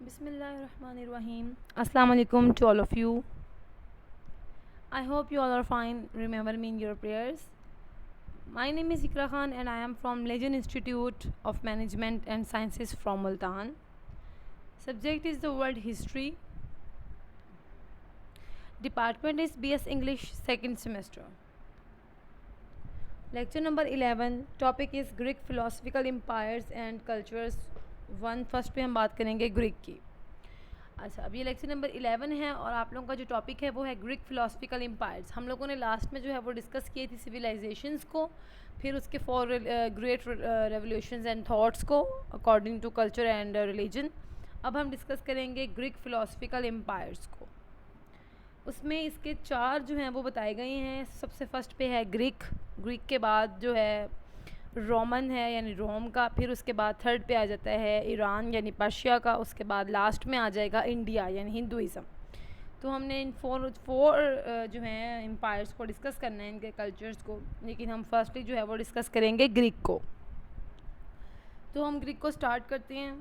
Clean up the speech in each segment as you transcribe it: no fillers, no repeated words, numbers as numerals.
Bismillahirrahmanirrahim. Assalamu alaikum to all of you. I hope you all are fine. Remember me in your prayers. My name is Ikra Khan and I am from Legend Institute of Management and Sciences from Multan. Subject is the world history. Department is BS English second semester. Lecture number 11. Topic is Greek philosophical empires and cultures. First पे हम बात करेंगे Greek की. अच्छा, अब ये lecture number 11 है और आप लोगों का जो टॉपिक है वो है ग्रीक फिलोसफिकल एम्पायर्स. हम लोगों ने लास्ट में जो है वो डिस्कस किए थी सिविलाइजेशंस को, फिर उसके 4 ग्रेट रेवोल्यूशंस एंड थॉट्स को according to culture and religion. अब हम डिस्कस करेंगे ग्रीक फिलोसफिकल एम्पायर्स को. उसमें इसके 4 जो हैं वो बताए गए हैं. सबसे फर्स्ट पे है ग्रीक के बाद जो है रोमन है यानी रोम का, फिर उसके बाद थर्ड पे आ जाता है ईरान यानी पर्शिया का, उसके बाद लास्ट में आ जाएगा इंडिया यानी हिंदुइज़म. तो हमने इन फोर जो हैं एम्पायर्स को डिस्कस करना है, इनके कल्चर्स को, लेकिन हम फर्स्टली जो है वो डिस्कस करेंगे ग्रीक को. तो हम ग्रीक को स्टार्ट करते हैं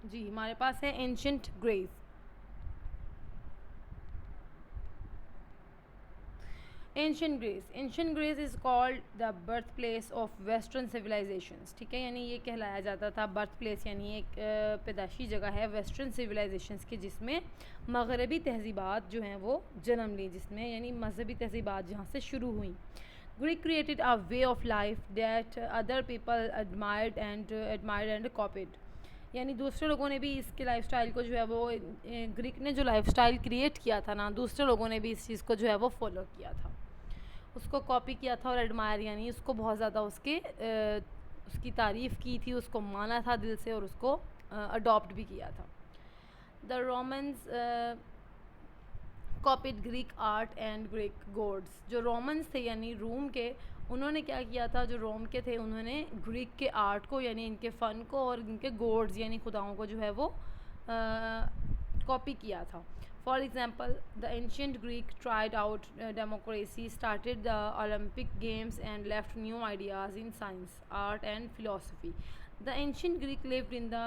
जी. हमारे पास है ancient Greece. Ancient Greece is called the birth place of western civilisations. ठीक है, यानी ये कहलाया जाता था बर्थ प्लेस यानी एक पैदाशी जगह है वेस्टर्न सिविलाइजेशंस की, जिसमें मगरबी तहजीबात जो हैं वो जन्म ली, जिसमें यानी मजहबी तहजीबात जहाँ से शुरू हुई. Greek created a way of life that other people admired and copied. यानी दूसरे लोगों ने भी इसके लाइफस्टाइल को जो है वो ग्रीक ने जो लाइफस्टाइल क्रिएट किया था ना, दूसरे लोगों ने भी इस चीज़ को जो है वो फॉलो किया था, उसको कॉपी किया था और एडमायर यानी उसको बहुत ज़्यादा उसकी तारीफ़ की थी, उसको माना था दिल से और उसको अडॉप्ट भी किया था. The Romans copied Greek art and Greek gods. जो रोमन्स थे यानी रूम के, उन्होंने क्या किया था, जो रोम के थे उन्होंने ग्रीक के आर्ट को यानी इनके फ़न को और इनके गॉड्स यानी खुदाओं को जो है वो कॉपी किया था. For example, the ancient Greek tried out democracy, started the Olympic Games and left new ideas in science, art and philosophy. The ancient Greek lived in the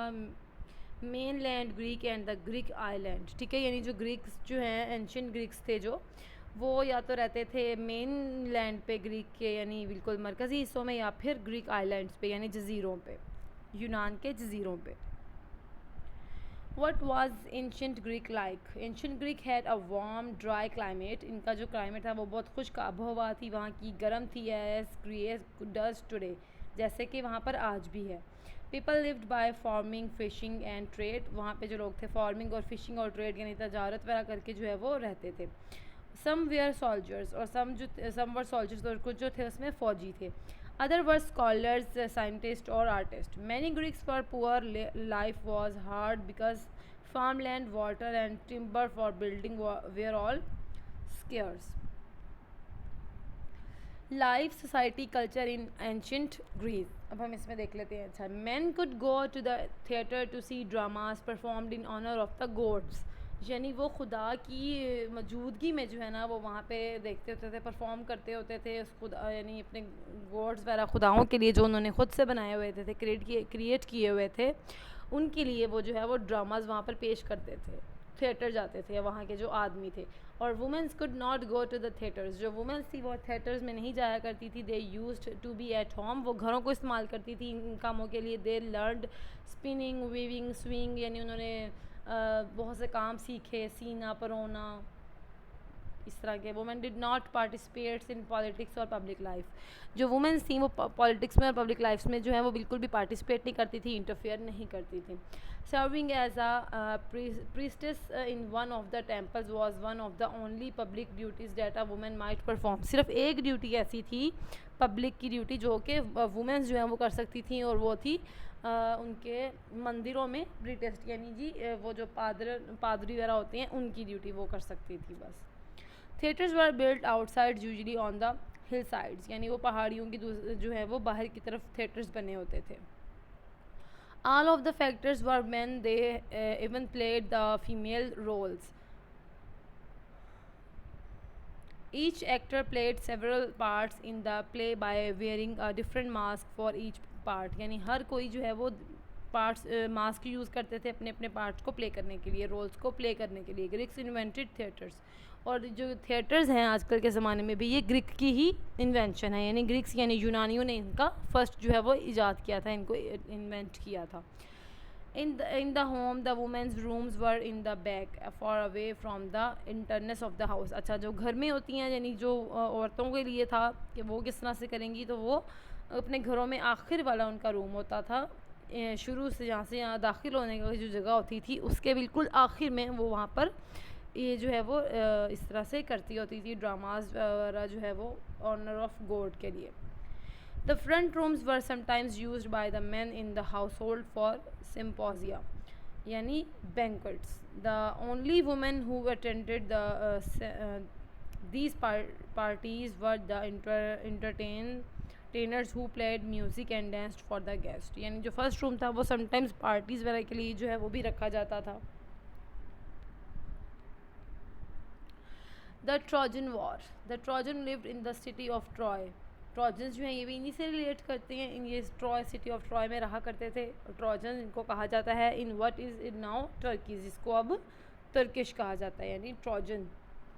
mainland Greek and the Greek island. ठीक है, यानी जो Greeks जो हैं ancient Greeks थे जो वो या तो रहते थे मेन लैंड पे ग्रीक के यानी बिल्कुल मरकज़ी हिस्सों में, या फिर ग्रीक आइलैंड्स पे यानी जजीरों पे, यूनान के जजीरों पे. What was ancient Greek like? Ancient Greek had a warm, dry climate. इनका जो क्लाइमेट था वो बहुत खुश्क आबोहवा थी, वहाँ की गर्म थी as grey as does today, जैसे कि वहाँ पर आज भी है. People lived by farming, fishing and trade. वहाँ पे जो लोग थे फार्मिंग और फिशिंग और ट्रेड यानी तजारत वगैरह करके जो है वो रहते थे. Some were soldiers और some were soldiers और कुछ जो थे उसमें फ़ौजी थे. Other were scholars, scientists or artists. Many Greeks were poor. Life was hard because farmland, water and timber for building were all scarce. Life, society, culture in ancient Greece. अब हम इसमें देख लेते हैं. अच्छा, men could go to the theatre to see dramas performed in honor of the gods. यानी वो खुदा की मौजूदगी में जो है ना वो वहाँ पे देखते होते थे, परफॉर्म करते होते थे उस खुदा यानी अपने गॉड्स वगैरह खुदाओं के लिए जो उन्होंने खुद से बनाए हुए थे क्रिएट किए हुए थे, उनके लिए वो जो है वो ड्रामाज वहाँ पर पेश करते थे. थिएटर जाते थे वहाँ के जो आदमी थे. और womens could not go to the theatres. जो वुमेंस थी वो थिएटर्स में नहीं जाया करती थी. They used to be at home. वो घरों को इस्तेमाल करती थी इन कामों के लिए. दे लर्नड स्पिनिंग, वीविंग, स्विंग यानी उन्होंने बहुत से काम सीखे, सीना, परोना, इस तरह के. Women did not participates in politics और पब्लिक लाइफ. जो वुमेन्स थी वो पॉलिटिक्स में और पब्लिक लाइफ में जो है वो बिल्कुल भी पार्टिसिपेट नहीं करती थी, इंटरफेयर नहीं करती थी. Serving as a priestess in one of the temples was one of the only public duties that a women might perform. सिर्फ एक ड्यूटी ऐसी थी पब्लिक की ड्यूटी जो कि वुमेन्स जो हैं वो कर सकती थी, और वो थी उनके मंदिरों में प्रीटेस्ट यानी जी वो जो पादरी वगैरह होते हैं उनकी ड्यूटी वो कर सकती थी बस. Theatres were built outside usually on the hill sides. यानी वो पहाड़ियों की जो है वो बाहर की तरफ थिएटर्स बने होते थे. All of the factors were man. They even played the female roles. Each actor played several parts in the play by wearing a different mask for each part. यानी हर कोई जो है वो पार्ट्स मास्क यूज़ करते थे अपने अपने पार्ट्स को प्ले करने के लिए, रोल्स को प्ले करने के लिए। ग्रीक्स इन्वेंटेड थिएटर्स, और जो थिएटर्स हैं आजकल के ज़माने में भी ये ग्रीक की ही इन्वेंशन है, यानी ग्रीक्स यानी यूनानियों ने इनका फर्स्ट जो है वो ईजाद किया था, इनको इन्वेंट किया था। In the home the women's rooms were in the back far away from the internals of the house। अच्छा, जो घर में होती हैं यानी जो औरतों के लिए था कि वो किस तरह से करेंगी, तो वो अपने घरों में आखिर वाला उनका रूम होता था, शुरू से जहाँ से यहाँ दाखिल होने की जो जगह होती थी उसके बिल्कुल आखिर में वो वहाँ पर ये जो है वो इस तरह से करती होती थी ड्रामाज वगैरह जो है वो ऑनर ऑफ गॉड के लिए। The front rooms were sometimes used by the men in the household for symposia, यानी banquets. The only women who attended these parties were the entertainers who played music and danced for the guests। यानी जो first room था वो sometimes parties वगैरह के लिए जो है वो भी रखा जाता था। The Trojan War। The Trojan lived in the city of Troy। Trojans जो हैं ये भी इन्हीं से रिलेट करते हैं, इन ये ट्रॉय सिटी ऑफ ट्रॉय में रहा करते थे। ट्रॉजन इनको कहा जाता है in what is in now Turkey's, जिसको अब तुर्किश कहा जाता है, यानी ट्रॉजन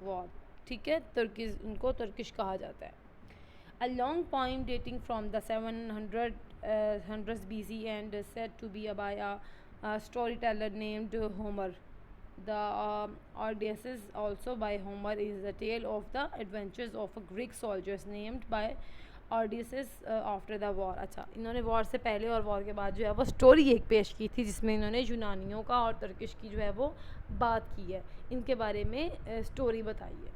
वॉर, ठीक है, तुर्कीज इनको तुर्किश कहा जाता है। A long poem dating from the 700 BC and said to be by a story teller named Homer. The Odysseus, also by Homer, is the tale of the adventures of a Greek soldiers named by Odysseus after the war। अच्छा, इन्होंने war से पहले और war के बाद जो है वो स्टोरी एक पेश की थी जिसमें इन्होंने यूनानियों का और तुर्किश की जो है वो बात की है, इनके बारे में स्टोरी बताई है।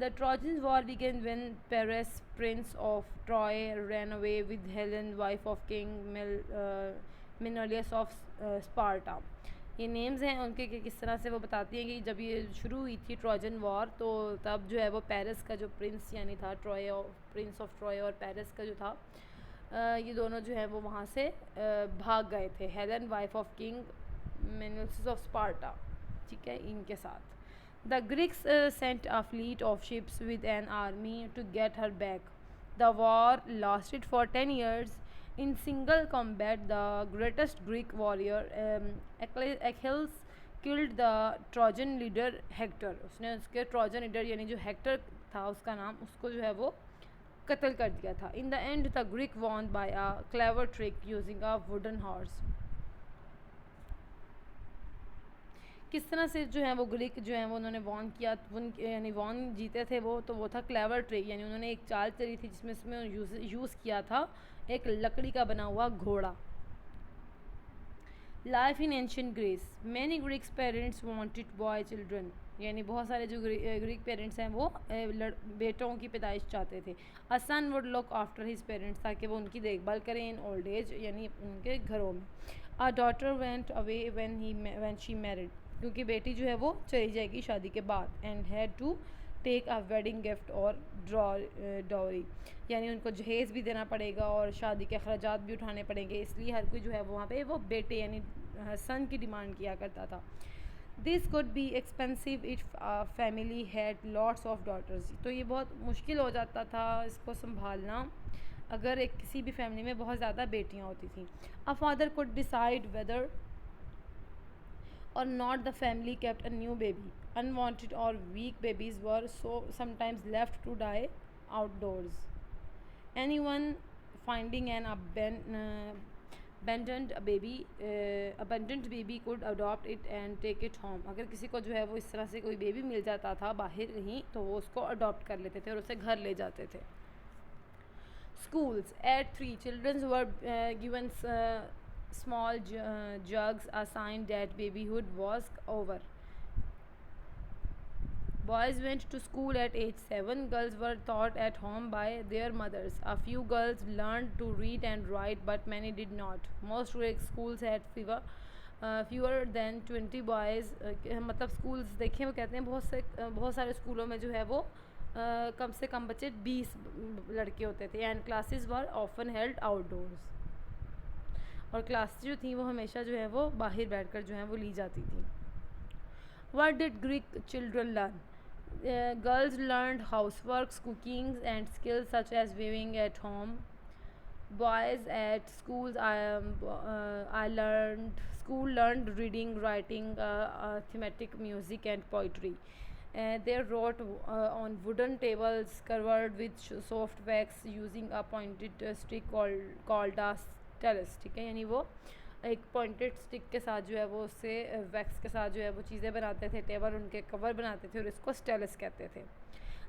The Trojan War began when Paris, prince of Troy, ran away with Helen, wife of King Menelaus of Sparta। ये नेम्स हैं उनके कि किस तरह से वो बताती हैं कि जब ये शुरू हुई थी ट्रोजन वॉर तो तब जो है वो पेरिस का जो प्रिंस यानी था ट्रॉय और प्रिंस ऑफ ट्रॉय और पेरिस का जो था ये दोनों जो है वो वहाँ से भाग गए थे। Helen wife of king Menelaus of Sparta, ठीक है, इनके साथ। The Greeks sent a fleet of ships with an army to get her back. The war lasted for 10 years। In single combat, the greatest Greek warrior Achilles killed the Trojan leader Hector। उसने उसके Trojan leader यानी जो Hector था उसका नाम, उसको जो है वो कत्ल कर दिया था। In the end, the Greek won by a clever trick using a wooden horse। किस तरह से जो है वो ग्रीक जो है वो उन्होंने वॉन किया, यानी वॉन जीते थे वो, तो वो था क्लेवर ट्रिक, यानी उन्होंने एक चाल चली थी जिसमें उसमें यूज़ किया था एक लकड़ी का बना हुआ घोड़ा। Life in ancient Greece. Many Greeks parents wanted boy children, यानी बहुत सारे जो ग्रीक पेरेंट्स हैं वो बेटों की पैदाइश चाहते थे। A son would look after his parents, ताकि वो उनकी देखभाल करें इन ओल्ड एज, यानी उनके घरों में। A daughter went away when she married, क्योंकि बेटी जो है वो चली जाएगी शादी के बाद। And had to take a wedding gift और डॉरी, यानी उनको जहेज़ भी देना पड़ेगा और शादी के अखराजात भी उठाने पड़ेंगे, इसलिए हर कोई जो है वहाँ पे वो बेटे यानी सन की डिमांड किया करता था। This could be expensive if family had lots of daughters, तो ये बहुत मुश्किल हो जाता था इसको संभालना अगर एक किसी भी फैमिली में बहुत ज़्यादा बेटियाँ होती थी। A father could decide whether or not the family kept a new baby। Unwanted or weak babies were sometimes left to die outdoors। Anyone finding an abandoned baby could adopt it and take it home। अगर किसी को जो है वो इस तरह से कोई बेबी मिल जाता था बाहर कहीं तो वो उसको अडॉप्ट कर लेते थे और उसे घर ले जाते थे। Schools at 3 children were given small jugs, a sign that babyhood was over। Boys went to school at age 7, girls were taught at home by their mothers। A few girls learned to read and write but many did not। Most Greek schools had fewer than 20 boys। मतलब schools देखें वो कहते हैं बहुत सारे स्कूलों में जो है वो कम से कम बच्चे 20 लड़के होते थे। And classes were often held outdoors, और क्लास जो थी वो हमेशा जो है वो बाहर बैठकर जो है वो ली जाती थी। What did Greek children learn? Girls learned housework, cooking and skills such as weaving at home। Boys at schools, I learned school learned reading, writing, thematic music and poetry. They wrote on wooden tables covered with soft wax using a pointed stick called a stylus. ठीक है, यानी वो एक pointed stick के साथ जो है वो उससे वैक्स के साथ जो है वो चीज़ें बनाते थे, टेबल उनके कवर बनाते थे और इसको स्टेलस कहते थे.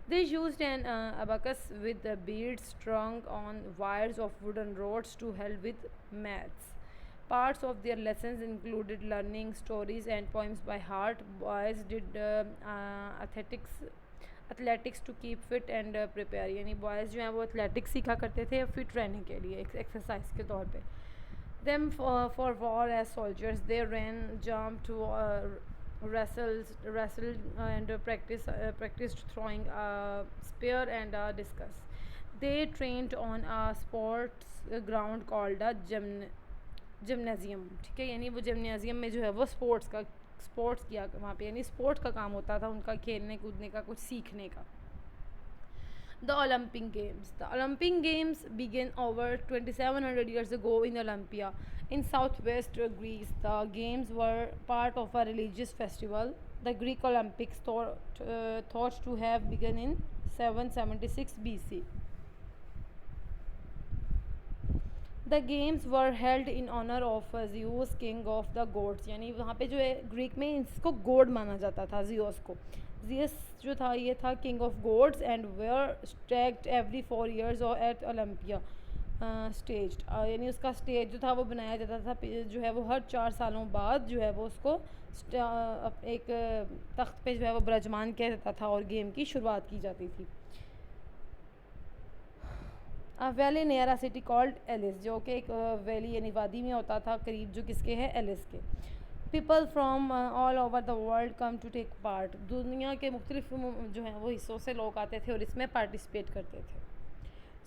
They used an abacus with beads strung on wires of wooden rods to help with maths. Parts of their lessons included learning stories and poems by heart. Boys did athletics to keep fit and prepare. यानी boys जो हैं वो athletics सीखा करते थे fit रहने के लिए, एक्सरसाइज के तौर पे. Them for war as soldiers, they ran, jumped, wrestled and practiced throwing a spear and a discus. They trained on a sports ground called a gymnasium. ठीक है, यानी वो जिम्नेजियम में जो है वो स्पोर्ट्स किया वहाँ पे, यानी स्पोर्ट्स का काम होता था उनका, खेलने कूदने का, कुछ सीखने का. The Olympic Games. The Olympic Games began over 2700 years ago in Olympia, in southwest Greece. The games were part of a religious festival. The Greek Olympics thought to have begun in 776 BC. The games were held in honor of Zeus, king of the gods. यानी वहाँ पे जो है Greek में इसको God माना जाता था, जियोस को. जियस जो था ये था king of gods and were staged every 4 years और एट ओलंपिया स्टेज्ड. यानी उसका स्टेज जो था वो बनाया जाता था, जो है वो हर 4 सालों बाद जो है वो उसको एक तख्त पे जो है वो ब्रजमान किया जाता था और गेम की शुरुआत की जाती थी. Valley near a city called Elis, जो कि एक वैली यानी वादी में होता था करीब, जो किसके है, एलिस के. People from all over the world come to take part. दुनिया के मुख्तलिफ जो हैं वो हिस्सों से लोग आते थे और इसमें पार्टिसिपेट करते थे.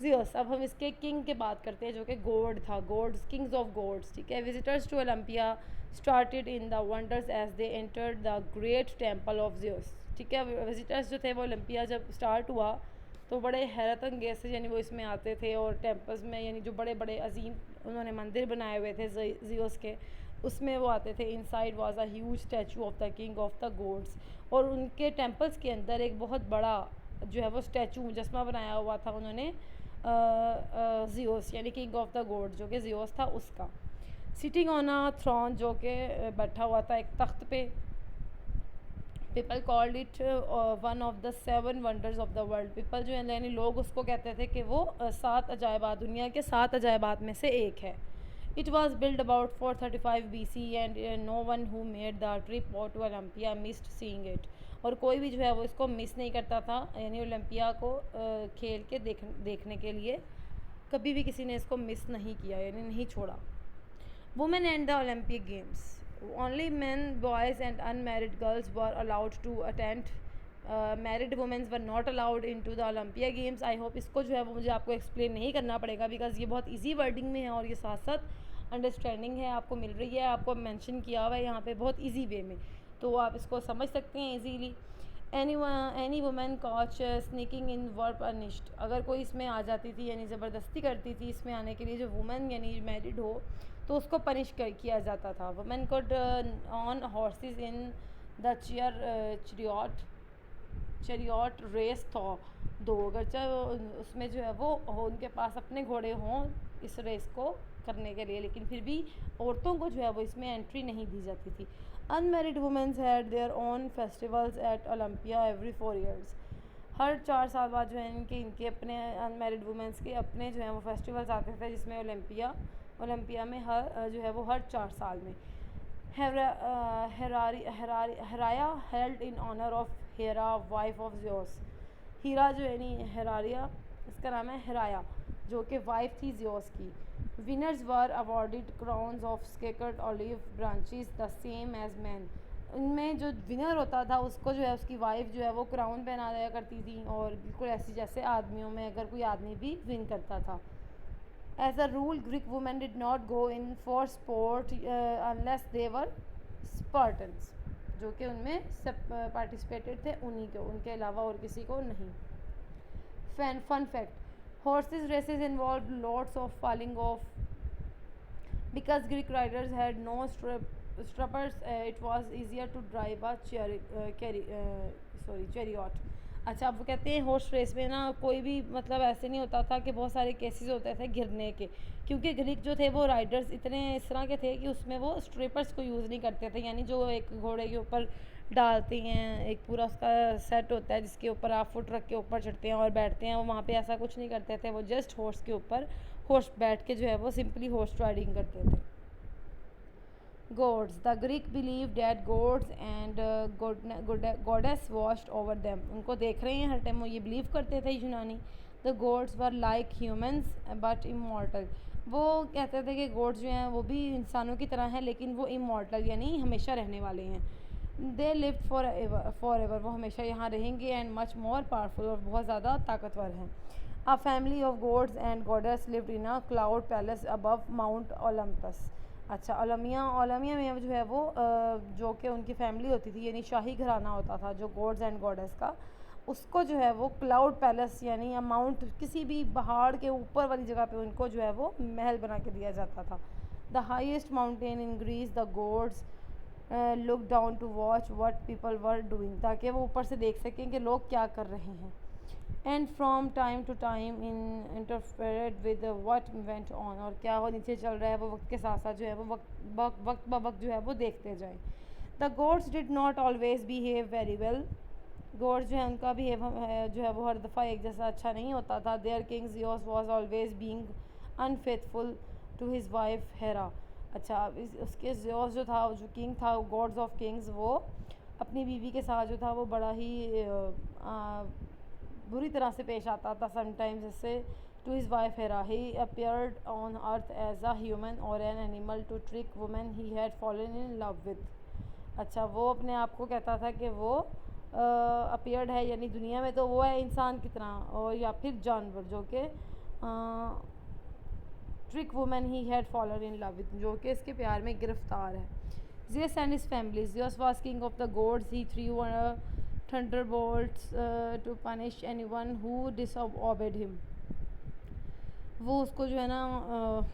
जियोस. अब हम इसके किंग की बात करते हैं जो कि गॉड था, गॉड्स, किंग्स ऑफ गॉड्स. ठीक है. Visitors to Olympia started in the wonders as they entered the great temple of Zeus. ठीक है. विजिटर्स जो थे वो ओलंपिया जब स्टार्ट हुआ तो बड़े हैरत अंगेज से यानी वो इसमें आते थे और टेम्पल्स में यानी जो बड़े बड़े अजीम उन्होंने मंदिर बनाए हुए थे जियोस के, उसमें वो आते थे. Inside was a huge statue of the king of the gods. और उनके टेम्पल्स के अंदर एक बहुत बड़ा जो है वो स्टैचू मुजस्मा बनाया हुआ था उन्होंने जियोस यानी किंग ऑफ द गॉड जो कि जियोस था उसका. सिटिंग ऑन अ थ्रोन, जो कि बैठा हुआ था एक तख्त पे. People called it one of the 7 wonders of the world. People जो है यानी लोग उसको कहते थे कि वो 7 अजायबात, दुनिया के 7 अजायबात में से एक है. It was build about 435 BC and no one who made the trip to Olympia missed seeing it. और कोई भी जो है वो इसको मिस नहीं करता था, यानी ओलंपिया को खेल के देखने के लिए कभी भी किसी ने इसको मिस नहीं किया, यानी नहीं छोड़ा. Women and the Olympic games. Only men, boys and unmarried girls were allowed to attend. Married women were not allowed into the Olympia Games. I hope इसको जो है वो मुझे आपको एक्सप्लेन नहीं करना पड़ेगा, बिकॉज ये बहुत इजी वर्डिंग में है और ये साथ साथ अंडरस्टैंडिंग है आपको मिल रही है, आपको मेंशन किया हुआ है यहाँ पे बहुत इजी वे में, तो आप इसको समझ सकते हैं easily. Any women coach sneaking in were punished. अगर कोई इसमें आ जाती थी यानी ज़बरदस्ती करती थी इसमें आने के लिए, जो वुमेन यानी मैरिड हो तो उसको पनिश किया जाता था. Women could own horses in the chariot race though. अगर चाहे उसमें जो है वो उनके पास अपने घोड़े हों इस रेस को करने के लिए, लेकिन फिर भी औरतों को जो है वो इसमें एंट्री नहीं दी जाती थी. Unmarried womens had their own festivals at Olympia every 4 years. हर 4 साल बाद जो है इनके अपने अनमेरिड वुमेंस के अपने जो है वो फेस्टिवल्स आते थे, जिसमें ओलंपिया में हर जो है वो हर 4 साल में. Heraia held in honour of Hera wife of Zeus. Hera जो है नहीं हेरारिया, इसका नाम है हेराया, जो कि वाइफ थी जियोस की. Winners were awarded crowns of sacred olive branches the same as man. उनमें जो विनर होता था उसको जो है उसकी वाइफ जो है वो क्राउन पहना दिया करती थी, और बिल्कुल ऐसी जैसे आदमियों में अगर कोई आदमी भी विन करता था. As a rule Greek women did not go in for sport unless they were Spartans, जो कि उनमें सब पार्टिसिपेटेड थे उन्हीं को, उनके अलावा और किसी को नहीं. Fun fact, Horses races involved lots of falling off. Because Greek riders had no strappers, it was easier to drive a chariot. अच्छा, अब वो कहते हैं हॉर्स रेस में ना कोई भी मतलब ऐसे नहीं होता था कि बहुत सारे केसेस होते थे गिरने के, क्योंकि ग्रीक जो थे वो राइडर्स इतने इस तरह के थे कि उसमें वो स्ट्रिपर्स को यूज़ नहीं करते थे, यानी जो एक घोड़े के ऊपर डालते हैं, एक पूरा उसका सेट होता है जिसके ऊपर आप फुट रख के ऊपर चढ़ते हैं और बैठते हैं, वो वहाँ पे ऐसा कुछ नहीं करते थे, वो जस्ट हॉर्स के ऊपर हॉर्स बैठ के जो है वो सिंपली हॉर्स राइडिंग करते थे. Gods. The Greek believed that gods and goddess watched over them. उनको देख रहे हैं हर टाइम, वो ये बिलीव करते थे यूनानी. The gods were like humans but immortal. वो कहते थे कि gods जो हैं वो भी इंसानों की तरह हैं लेकिन वो immortal यानी हमेशा रहने वाले हैं. They lived forever. वो हमेशा यहाँ रहेंगे and much more powerful और बहुत ज़्यादा ताकतवर हैं. A family of gods and goddess lived in a cloud palace above Mount Olympus. अच्छा, ओलमिया में जो है वो जो कि उनकी फैमिली होती थी यानी शाही घराना होता था जो गॉड्स एंड गॉडेस का, उसको जो है वो क्लाउड पैलेस यानी या माउंट किसी भी पहाड़ के ऊपर वाली जगह पे उनको जो है वो महल बना के दिया जाता था. The highest mountain in Greece the gods look down to watch what people were doing, ताकि वो ऊपर से देख सकें कि लोग क्या कर रहे हैं. And from time to time interfered with what went on, और क्या हो नीचे चल रहा है वो वक्त के साथ साथ जो है वो वक्त ब वक्त जो है वो देखते जाएं. The gods did not always behave very well. Gods जो है उनका बिहेव जो है वो हर दफ़ा एक जैसा अच्छा नहीं होता था. Their king Zeus was always being unfaithful to his wife Hera. अच्छा, उसके जियोस जो था जो किंग था गॉड्स ऑफ किंग्स, वो अपनी बीवी के साथ जो था वो बड़ा ही बुरी तरह से पेश आता था समटाइम्स. इससे to his wife Hera he appeared on earth as a human और an animal to trick women he had fallen in love with. अच्छा, वो अपने आप को कहता था कि वो अपीयर्ड है यानी दुनिया में तो वो है इंसान की तरह और या फिर जानवर, जो कि trick women he had fallen in love with, जो कि इसके प्यार में गिरफ्तार है. Zeus and his family. Zeus was king of the gods. He threw thunderbolts to punish anyone who disobeyed him. वो उसको जो है ना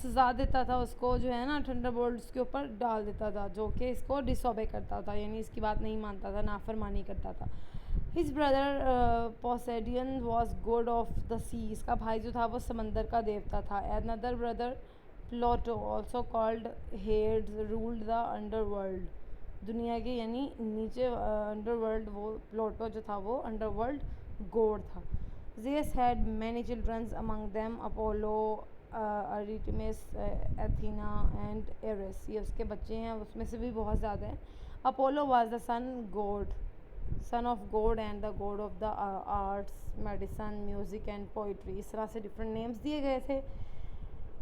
सज़ा देता था, उसको जो है ना थंडरबोल्ट उसके ऊपर डाल देता था जो कि इसको डिसोबे करता था यानी इसकी बात नहीं मानता था, नाफरमानी करता था. His brother Poseidon was god of the sea. इसका भाई जो था वो समंदर का देवता था. Another brother Pluto also called Hades ruled the underworld. दुनिया के यानी नीचे अंडरवर्ल्ड, वो प्लोटो जो था वो अंडरवर्ल्ड गॉड था. Zeus had many children, among them Apollo, Artemis, Athena and Ares. ये उसके बच्चे हैं, उसमें से भी बहुत ज़्यादा हैं. Apollo was the son of God and the god of the arts, medicine, music and poetry. इस तरह से different names दिए गए थे.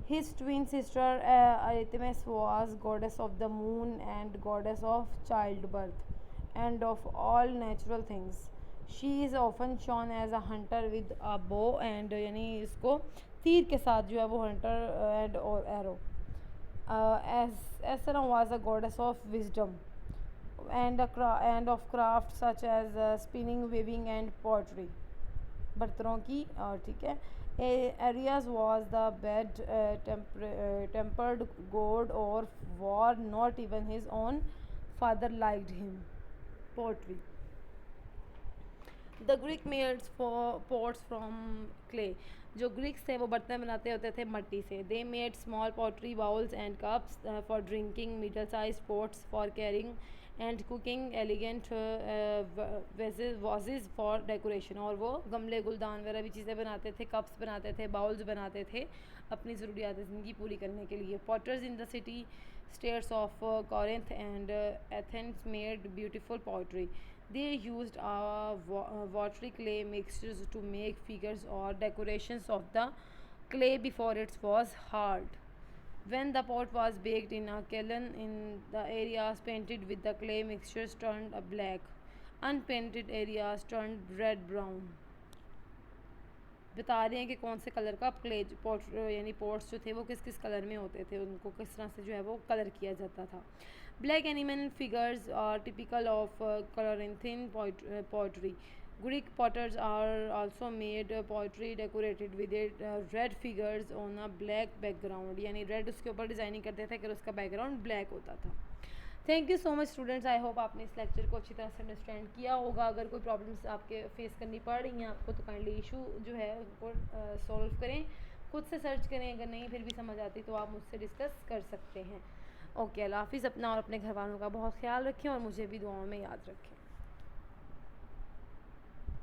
His twin sister Artemis was goddess of the moon and goddess of childbirth and of all natural things. She is often shown as a hunter with a bow and यानी इसको तीर के साथ जो है वो hunter and or arrow. Athena was a goddess of wisdom and of craft such as spinning, weaving and pottery. बर्तनों की, और ठीक है. Ares was the bad tempered god or war. Not even his own father liked him. Pottery. The Greek made pots from clay. जो Greeks थे वो बर्तन बनाते होते थे मट्टी से. They made small pottery bowls and cups for drinking, middle-sized pots for carrying and cooking, elegant vases for decoration. और वो गमले गुलदान वगैरह भी चीज़ें बनाते थे, कप्स बनाते थे, बाउल्स बनाते थे अपनी ज़रूरियात ज़िंदगी पूरी करने के लिए. Potters in the city states of Corinth and Athens made beautiful pottery. They used watery clay mixtures to make figures or decorations of the clay before it was hard. When the pot was baked in a kiln in the areas painted with the clay mixtures turned black, unpainted areas turned red brown. बता रहे हैं कि कौन से colour का clay pot यानी pots जो थे वो किस किस कलर में होते थे, उनको किस तरह से जो है वो कलर किया जाता था. Black animal figures are typical of Corinthian poetry. Greek potters are also made poetry decorated with it red figures on a black background, यानी रेड उसके ऊपर डिज़ाइनिंग करते थे कि उसका बैकग्राउंड ब्लैक होता था। Thank you so much students, I hope आपने इस लेक्चर को अच्छी तरह से अंडरस्टैंड किया होगा। अगर कोई प्रॉब्लम्स आपके फेस करनी पड़ रही हैं आपको, तो काइंडली इशू जो है उनको सॉल्व करें, खुद से सर्च करें। अगर नहीं फिर भी समझ आती तो आप मुझसे डिस्कस कर सकते हैं। ओके, अल्लाह हाफिज़। अपना और अपने घर वालों का बहुत ख्याल रखें और मुझे भी दुआओं में याद रखें।